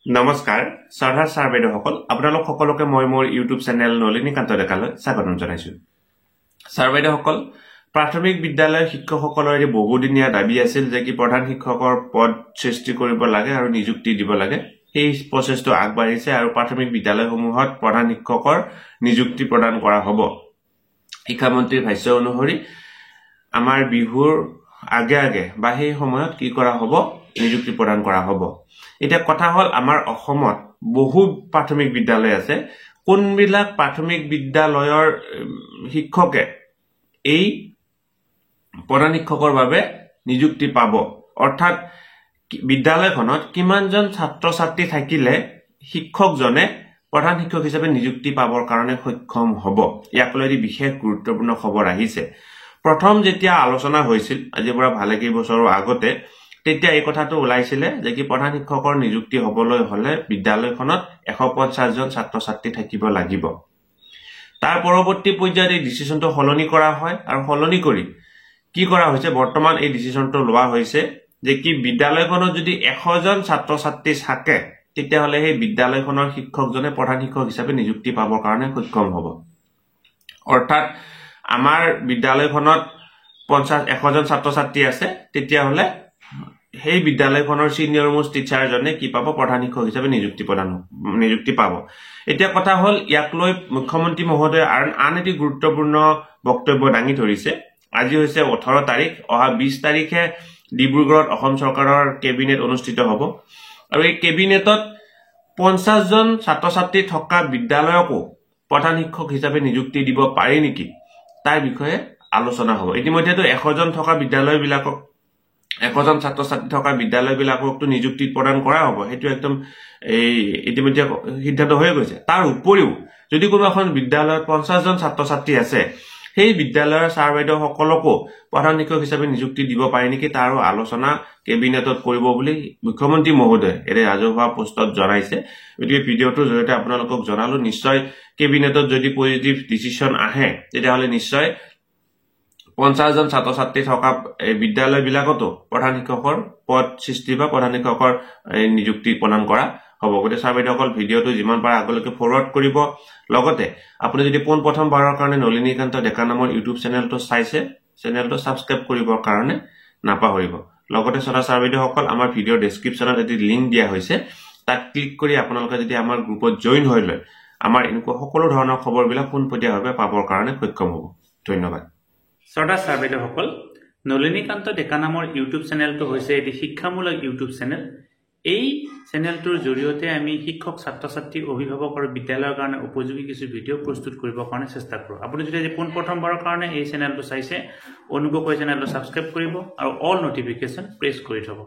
নমস্কাৰ শ্ৰদ্ধা ছাৰ বাইদেউসকল আপোনালোক সকলোকে মই মোৰ ইউটিউব চেনেল নলিনীকান্ত ডেকালৈ স্বাগতম জনাইছোঁ ছাৰ বাইদেউসকল প্ৰাথমিক বিদ্যালয়ৰ শিক্ষকসকলৰ এই বহুদিনীয়া দাবী আছিল যে কি প্ৰধান শিক্ষকৰ পদ সৃষ্টি কৰিব লাগে আৰু নিযুক্তি দিব লাগে এই প্ৰচেষ্টাটো আগবাঢ়িছে আৰু প্ৰাথমিক বিদ্যালয়সমূহত প্ৰধান শিক্ষকৰ নিযুক্তি প্ৰদান কৰা হ'ব শিক্ষামন্ত্ৰীৰ ভাষ্য অনুসৰি আমাৰ বিহুৰ আগে বা সেই সময়ত কি কৰা হ'ব নিযুক্তি প্ৰদান কৰা হ'ব এটা কথা হল আমাৰ অসমত বহু প্ৰাথমিক বিদ্যালয় আছে কোনবিলাক প্ৰাথমিক বিদ্যালয়ৰ শিক্ষকে এই প্ৰধান শিক্ষকৰ বাবে নিযুক্তি পাব অৰ্থাৎ বিদ্যালয়খনত কিমানজন ছাত্ৰ ছাত্ৰী থাকিলে শিক্ষকজনে প্ৰধান শিক্ষক হিচাপে নিযুক্তি পাবৰ কাৰণে সক্ষম হ'ব ইয়াক লৈ বিশেষ গুৰুত্বপূৰ্ণ খবৰ আহিছে প্ৰথম যেতিয়া আলোচনা হৈছিল আজিৰ পৰা ভালে কেই বছৰৰ আগতে তেতিয়া এই কথাটো ওলাইছিলে যে কি প্ৰধান শিক্ষকৰ নিযুক্তি হ'বলৈ হলে বিদ্যালয়খনত 150 জন ছাত্ৰ ছাত্ৰী থাকিব লাগিব তাৰ পৰৱৰ্তী পৰ্যায়ত এই ডিসিশনটো হলনি কৰা হয় আৰু হলনি কৰি কি কৰা হৈছে বৰ্তমান এই ডিসিশনটো লোৱা হৈছে যে কি বিদ্যালয়খনত যদি 100 জন ছাত্ৰ ছাত্ৰী থাকে তেতিয়া হলে সেই বিদ্যালয়খনৰ শিক্ষকজনে প্ৰধান শিক্ষক হিচাপে নিযুক্তি পাবৰ কাৰণে সক্ষম হ'ব অৰ্থাৎ আমাৰ বিদ্যালয়খনত 100 জন ছাত্ৰ ছাত্ৰী আছে তেতিয়া হলে সেই বিদ্যালয়খনৰ সিনিয়ৰ মোষ্ট টিচাৰজনে কি পাব প্ৰধান শিক্ষক হিচাপে নিযুক্তি পাব এতিয়া কথা হল ইয়াক লৈ মুখ্যমন্ত্ৰী মহোদয় আন এটি গুৰুত্বপূৰ্ণ বক্তব্য দাঙি ধৰিছে আজি হৈছে 18 তাৰিখ অহা 20 তাৰিখে ডিব্ৰুগড়ত অসম চৰকাৰৰ কেবিনেট অনুষ্ঠিত হ'ব আৰু এই কেবিনেটত 50 জন ছাত্ৰ ছাত্ৰী থকা বিদ্যালয়কো প্ৰধান শিক্ষক হিচাপে নিযুক্তি দিব পাৰি নেকি তাৰ বিষয়ে আলোচনা হ'ব ইতিমধ্যেটো 100 জন থকা বিদ্যালয়বিলাকক 100 জন ছাত্ৰ ছাত্ৰী থকা বিদ্যালয়বিলাককটো নিযুক্তি প্ৰদান কৰা হ'ব হেতু একদম এই ইতিমধ্যে সিদ্ধান্ত হৈ গৈছে তাৰ উপৰিও যদি কোনো এখন বিদ্যালয়ত 50 জন ছাত্ৰ ছাত্ৰী আছে সেই বিদ্যালয়ৰ ছাৰ বাইদেউ সকলকো প্ৰধান শিক্ষক হিচাপে নিযুক্তি দিব পাৰি নেকি তাৰো আলোচনা কেবিনেটত কৰিব বুলি মুখ্যমন্ত্ৰী মহোদয় এৰে ৰাজহুৱা পোষ্টত জনাইছে গতিকে ভিডিওটোৰ জৰিয়তে আপোনালোকক জনালো নিশ্চয় কেবিনেটত যদি পজিটিভ ডিসিশন আহে তেতিয়াহলে নিশ্চয় 50 জন ছাত্ৰ ছাত্ৰী থকা বিদ্যালয়বিলাকতো প্ৰধান শিক্ষকৰ পদ সৃষ্টি বা প্ৰধান শিক্ষকৰ নিযুক্তি প্ৰদান কৰা হ'ব গতে ছাৰ বাইদেউসকল ভিডিওটো যিমান পাৰে আগলৈকে ফৰৱাৰ্ড কৰিব লগতে আপুনি যদি প্ৰথমবাৰৰ কাৰণে নলিনীকান্ত ডেকা নামৰ ইউটিউব চেনেলটো চাইছে চেনেলটো সাবস্ক্ৰাইব কৰিবৰ কাৰণে নাপাহৰিব লগতে ছাৰ বাইদেউসকল আমাৰ ভিডিও ডেসক্ৰিপচনত এটি লিংক দিয়া হৈছে তাত ক্লিক কৰি আপোনালোকে যদি আমাৰ গ্ৰুপত জয়েন হৈ লয় আমাৰ এনেকুৱা সকলো ধৰণৰ খবৰবিলাক পোনপটীয়াভাৱে পাবৰ কাৰণে সক্ষম হ'ব ধন্যবাদ শ্ৰদ্ধা ছাৰ বাইদেউসকল নলিনীকান্ত ডেকা নামৰ ইউটিউব চেনেলটো হৈছে এটি শিক্ষামূলক ইউটিউব চেনেল এই চেনেলটোৰ জৰিয়তে আমি শিক্ষক ছাত্ৰ ছাত্ৰী অভিভাৱক আৰু বিদ্যালয়ৰ কাৰণে উপযোগী কিছু ভিডিও প্ৰস্তুত কৰিবৰ কাৰণে চেষ্টা কৰোঁ আপুনি যদি প্ৰথমবাৰৰ কাৰণে এই চেনেলটো চাইছে অনুগ্ৰহ কৰি চেনেলটো সাবস্ক্ৰাইব কৰিব আৰু অল নটিফিকেশন প্ৰেছ কৰি থব